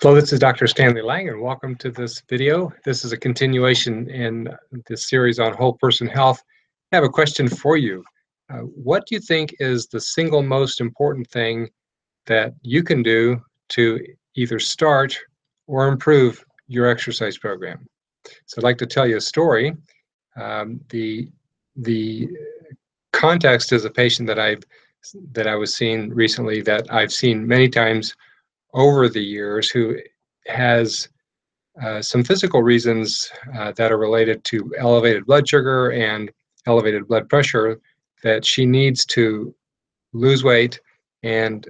Hello, this is Dr. Stanley Lang, and welcome to this video. This is a continuation in this series on whole person health. I have a question for you. What do you think is the single most important thing that you can do to either start or improve your exercise program? So I'd like to tell you a story. The context is a patient that I was seeing recently, that I've seen many times over the years, who has some physical reasons that are related to elevated blood sugar and elevated blood pressure, that she needs to lose weight, and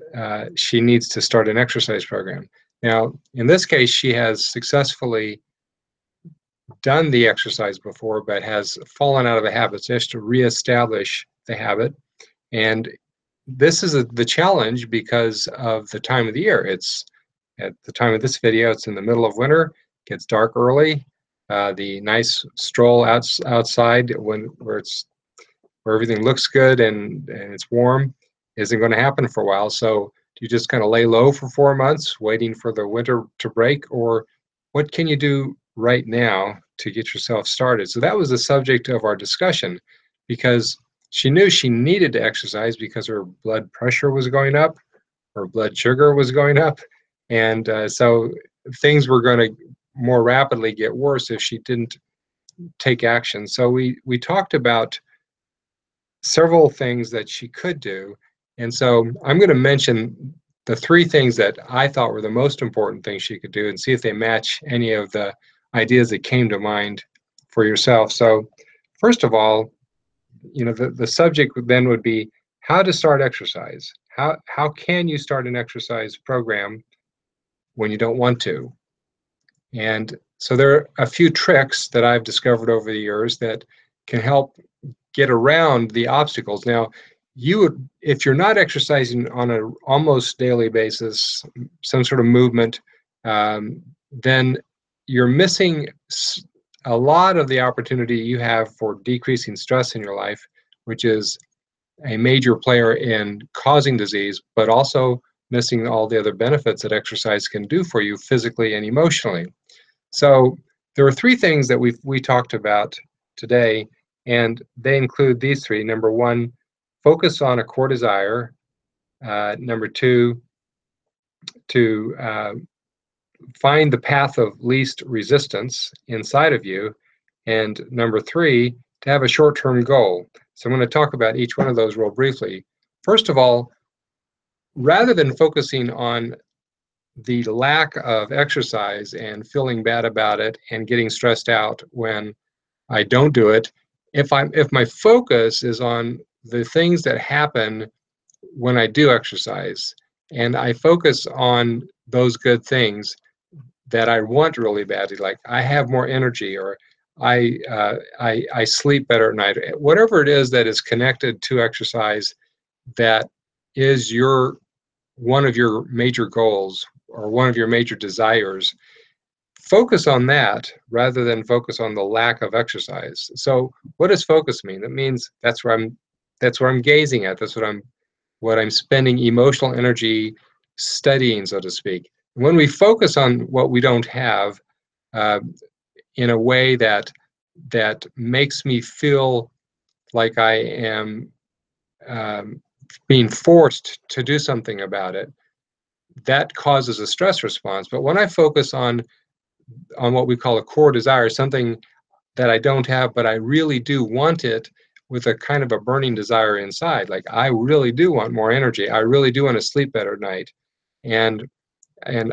she needs to start an exercise program. Now, in this case, she has successfully done the exercise before, but has fallen out of the habit. So she has to reestablish the habit. And this is the challenge because of the time of the year. It's at the time of this video, it's in the middle of winter, gets dark early. The nice stroll outside where everything looks good and it's warm isn't going to happen for a while. So do you just kind of lay low for 4 months waiting for the winter to break, or what can you do right now to get yourself started? So that was the subject of our discussion, because she knew she needed to exercise because her blood pressure was going up, her blood sugar was going up, and so things were going to more rapidly get worse if she didn't take action. So we talked about several things that she could do, and so I'm going to mention the three things that I thought were the most important things she could do, and see if they match any of the ideas that came to mind for yourself. So first of all, the subject then would be how to start exercise. How can you start an exercise program when you don't want to? And so there are a few tricks that I've discovered over the years that can help get around the obstacles. Now, if you're not exercising on an almost daily basis, some sort of movement, then you're missing a lot of the opportunity you have for decreasing stress in your life, which is a major player in causing disease, but also missing all the other benefits that exercise can do for you physically and emotionally. So there are three things that we talked about today, and they include these three. Number one, focus on a core desire. Number two, to find the path of least resistance inside of you. And number three, to have a short-term goal. So I'm going to talk about each one of those real briefly. First of all, rather than focusing on the lack of exercise and feeling bad about it and getting stressed out when I don't do it, if my focus is on the things that happen when I do exercise, and I focus on those good things that I want really badly, like I have more energy, or I sleep better at night, whatever it is that is connected to exercise, that is one of your major goals or one of your major desires, focus on that rather than focus on the lack of exercise. So what does focus mean? It means that's where I'm gazing at. That's what I'm spending emotional energy studying, so to speak. When we focus on what we don't have, in a way that makes me feel like I am being forced to do something about it, that causes a stress response. But when I focus on what we call a core desire, something that I don't have, but I really do want it, with a kind of a burning desire inside, like I really do want more energy, I really do want to sleep better at night, and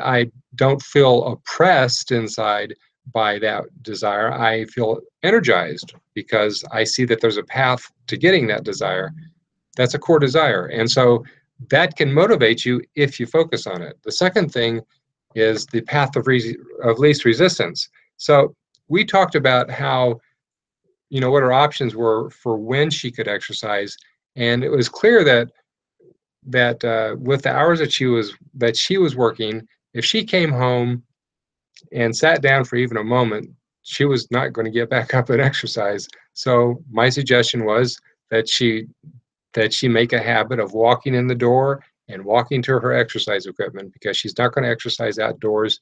I don't feel oppressed inside by that desire. I feel energized because I see that there's a path to getting that desire. That's a core desire. And so that can motivate you if you focus on it. The second thing is the path of least resistance. So we talked about how, what her options were for when she could exercise. And it was clear that with the hours that she was working, if she came home and sat down for even a moment, she was not going to get back up and exercise. So my suggestion was that she make a habit of walking in the door and walking to her exercise equipment, because she's not going to exercise outdoors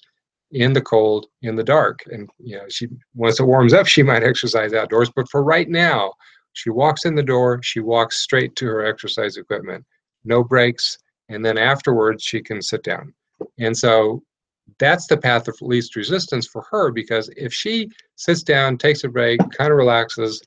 in the cold, in the dark. And she, once it warms up, she might exercise outdoors, but for right now, she walks in the door, she walks straight to her exercise equipment, no breaks, and then afterwards she can sit down. And so that's the path of least resistance for her, because if she sits down, takes a break, kind of relaxes,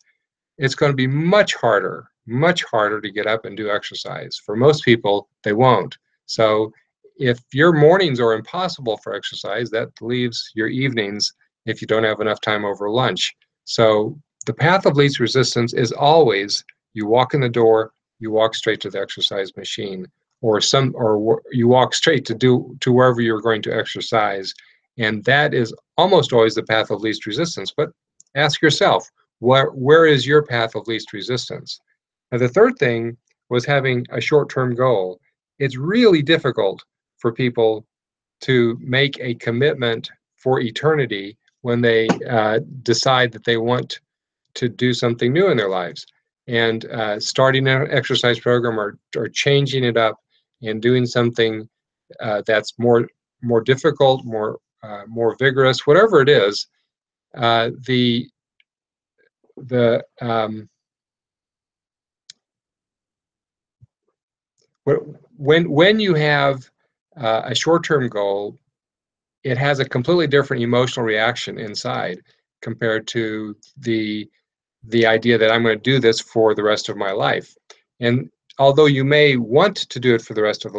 it's going to be much harder to get up and do exercise. For most people, they won't. So if your mornings are impossible for exercise, that leaves your evenings if you don't have enough time over lunch. So the path of least resistance is always you walk in the door, you walk straight to the exercise machine, or you walk straight to wherever you're going to exercise. And that is almost always the path of least resistance. But ask yourself, where is your path of least resistance? Now, the third thing was having a short-term goal. It's really difficult for people to make a commitment for eternity when they decide that they want to do something new in their lives. And starting an exercise program, or changing it up and doing something that's more difficult, more vigorous, whatever it is, when you have a short-term goal, it has a completely different emotional reaction inside compared to the idea that I'm going to do this for the rest of my life. And although you may want to do it for the rest of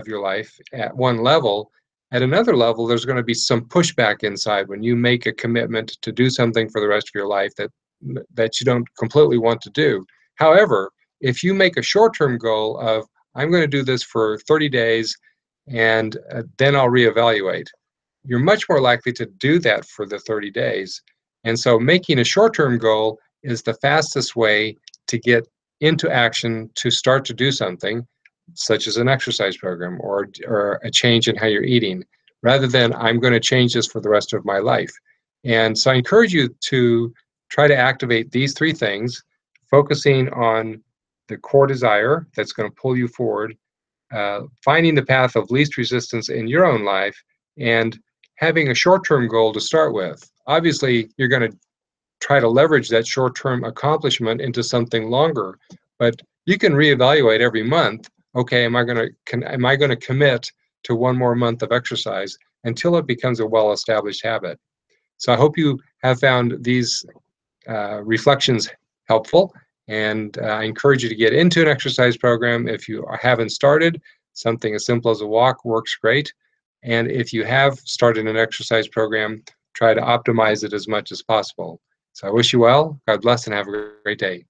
your life at one level, at another level, there's going to be some pushback inside when you make a commitment to do something for the rest of your life that you don't completely want to do. However, if you make a short-term goal of, I'm going to do this for 30 days and then I'll reevaluate, you're much more likely to do that for the 30 days. And so making a short-term goal is the fastest way to get into action, to start to do something, such as an exercise program or a change in how you're eating, rather than I'm going to change this for the rest of my life. And so I encourage you to try to activate these three things, focusing on the core desire that's going to pull you forward, finding the path of least resistance in your own life, and having a short-term goal to start with. Obviously, you're going to try to leverage that short-term accomplishment into something longer, but you can reevaluate every month. Okay, am I going to commit to one more month of exercise until it becomes a well-established habit? So I hope you have found these reflections helpful, and I encourage you to get into an exercise program. If you haven't started, something as simple as a walk works great. And if you have started an exercise program, try to optimize it as much as possible. So I wish you well. God bless and have a great day.